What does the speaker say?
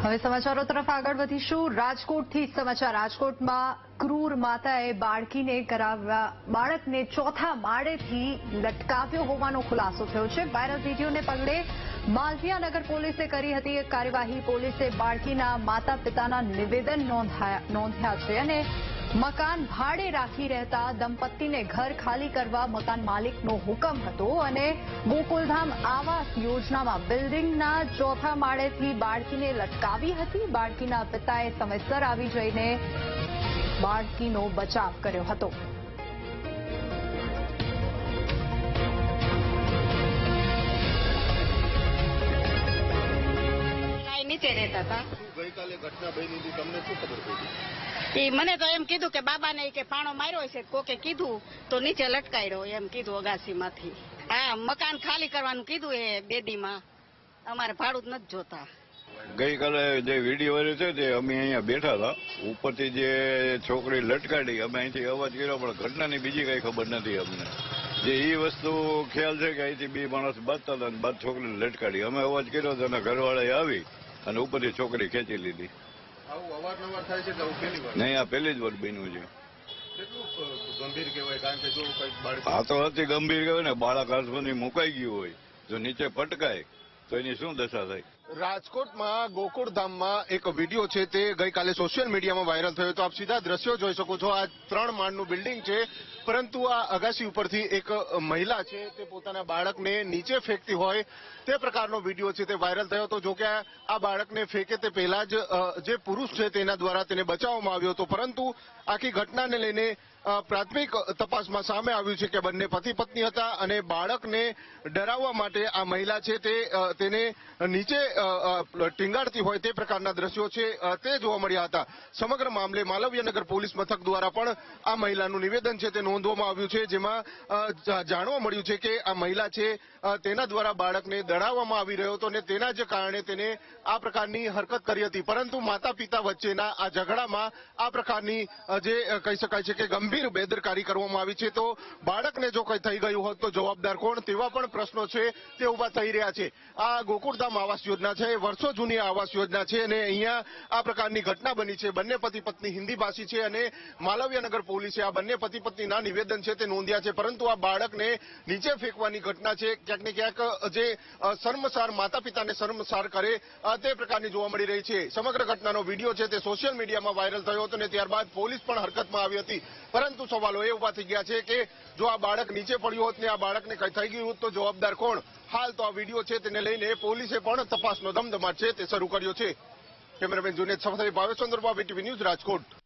હવે સમાચારો તરફ આગળ વધીશું। રાજકોટથી સમાચાર। રાજકોટમાં ક્રૂર માતાએ બાળકને ચોથા માળેથી લટકાવ્યો હોવાનો ખુલાસો થયો છે। વાયરલ વિડીયોને પગલે માલવીયાનગર પોલીસે કરી હતી એક કાર્યવાહી। પોલીસે બાળકીના માતા પિતાના નિવેદન નોંધ્યા છે અને મકાન ભાડે રાખી રહેતા દંપતીને ઘર ખાલી કરવા મકાન માલિકનો હુકમ હતો અને ગોકુલધામ આવાસ યોજનામાં બિલ્ડિંગના ચોથા માળેથી બાળકીને લટકાવી હતી। બાળકીના પિતાએ સમયસર આવી જઈને બાળકીનો બચાવ કર્યો હતો। નીચે રહેતા હતા। ગઈકાલે ઘટના બની હતી, તમને શું ખબર પડી? મને તો એમ કીધું કે બાબાને કે પાણો માર્યો છે, કોકે કીધું તો નીચે લટકાયો એમ કીધું અગાસીમાંથી। હા, મકાન ખાલી કરવાનું કીધું એ બેડીમાં, અમારે ભાડું જ નથી જોતા। ગઈકાલે જે વિડીયો વાયરલ છે તે અમે અહીંયા બેઠા હતા, ઉપરથી જે છોકરી લટકાડી અમે અહીંથી અવાજ કર્યો, પણ ઘટનાની બીજી કઈ ખબર નથી અમને। જે એ વસ્તુ ખ્યાલ છે કે અહીંથી બે માણસ બાંધતા હતા અને બાદ છોકરીને લટકાડી, અમે અવાજ કર્યો તો અને ઘરવાળાએ આવી અને ઉપરથી છોકરી ખેંચી લીધી। આવું અવારનવાર થાય છે કે આવું પહેલી વાર? નહીં, આ પહેલી જ વાર બન્યું છે। કેટલું ગંભીર કહેવાય, કારણ કે જો કઈક બાળક આ તો અતિ ગંભીર કહેવાય ને, બાળક હાથમાંથી મુકાઈ ગયું હોય, જો નીચે પટકાય તો એની શું દશા થાય। રાજકોટમાં ગોકુળધામમાં એક વિડીયો છે તે ગઈકાલે સોશિયલ મીડિયામાં વાયરલ થયો તો આપ સીધા દ્રશ્યો જોઈ શકો છો। આ 3 માળનું બિલ્ડિંગ છે, પરંતુ આ અગાસી ઉપરથી એક મહિલા છે તે પોતાના બાળકને નીચે ફેંકતી હોય તે પ્રકારનો વિડીયો છે તે વાયરલ થયો હતો। જો કે આ બાળકને ફેંકે તે પહેલા જ જે પુરુષ છે તેના દ્વારા તેને બચાવવામાં આવ્યો હતો, પરંતુ આખી ઘટનાને લઈને પ્રાથમિક તપાસમાં સામે આવ્યું છે કે બંને પતિ પત્ની હતા અને બાળકને ડરાવવા માટે આ મહિલા છે તેને નીચે ટીંગાડતી હોય તે પ્રકારના દ્રશ્યો છે તે જોવા મળ્યા હતા। સમગ્ર મામલે માલવીયાનગર પોલીસ મથક દ્વારા પણ આ મહિલાનું નિવેદન છે તે નોંધવામાં આવ્યું છે, જેમાં જાણવા મળ્યું છે કે આ મહિલા છે તેના દ્વારા બાળકને ડરાવવામાં આવી રહ્યો હતો અને તેના જ કારણે તેને આ પ્રકારની હરકત કરી હતી, પરંતુ માતા પિતા વચ્ચેના આ ઝઘડામાં આ પ્રકારની જે કહી શકાય છે કે ગંભીર બેદરકારી કરવામાં આવી છે। તો બાળકને જો કંઈ થઈ ગયું હોત તો જવાબદાર કોણ, તેવા પણ પ્રશ્નો છે તે ઉભા થઈ રહ્યા છે। આ ગોકુળધામ આવાસ યોજના છે, વર્ષો જૂની આવાસ યોજના છે અને અહીંયા આ પ્રકારની ઘટના બની છે। બંને પતિ પત્ની હિન્દી ભાષી છે અને માલવીયાનગર પોલીસે આ બંને પતિ પત્નીના નિવેદન છે તે નોંધ્યા છે, પરંતુ આ બાળકને નીચે ફેંકવાની ઘટના છે ક્યાંક ને ક્યાંક જે શર્મસાર માતા પિતાને શર્મસાર કરે તે પ્રકારની જોવા મળી રહી છે। સમગ્ર ઘટનાનો વિડીયો છે તે સોશિયલ મીડિયામાં વાયરલ થયો હતો અને ત્યારબાદ પોલીસ પણ હરકતમાં આવી હતી, પરંતુ સવાલો એ ઉભા થઈ ગયા છે કે જો આ બાળક નીચે પડ્યું હોત ને આ બાળકને કંઈ થઈ ગયું હોત તો જવાબદાર કોણ। હાલ તો આ વિડીયો છે તેને લઈને પોલીસે પણ તપાસનો ધમધમાટ છે તે શરૂ કર્યો છે। Cameraman Juned Safdari, Bhavesh Chandrababu, VTV news, Rajkot.